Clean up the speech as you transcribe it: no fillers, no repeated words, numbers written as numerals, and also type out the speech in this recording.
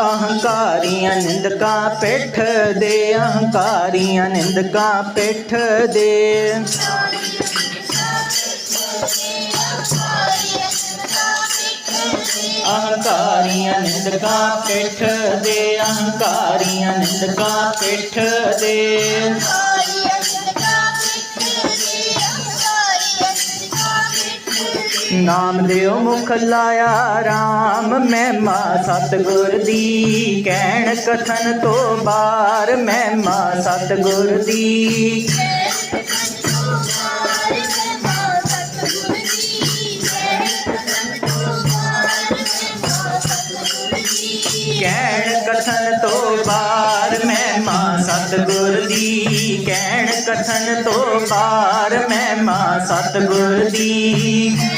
ਅਹੰਕਾਰੀਆਂ ਨਿੰਦਕਾਂ ਪਿੱਠ ਦੇ, ਅਹੰਕਾਰੀਆਂ ਨਿੰਦਕਾਂ ਪਿੱਠ ਦੇ। ਅਹੰਕਾਰੀਆਂ ਨਿੰਦਕਾਂ ਪਿੱਠ ਦੇ, ਅਹੰਕਾਰੀਆਂ ਨਿੰਦਕਾਂ ਪਿੱਠ ਦੇ। ਨਾਮ ਦਿਓ ਮੁਖ ਲਾਇਆ ਰਾਮ, ਮਹਿਮਾ ਸਤਿਗੁਰ ਦੀ। ਕਹਿਣ ਕਥਨ ਤੋਂ ਬਾਰ, ਮਹਿਮਾ ਸਤਿਗੁਰ ਦੀ। ਕਹਿਣ ਕਥਨ ਤੋਂ ਬਾਰ, ਮਹਿਮਾ ਸਤਿਗੁਰ ਦੀ। ਕਹਿਣ ਕਥਨ ਤੋਂ ਬਾਰ, ਮਹਿਮਾ ਸਤਿਗੁਰ ਦੀ।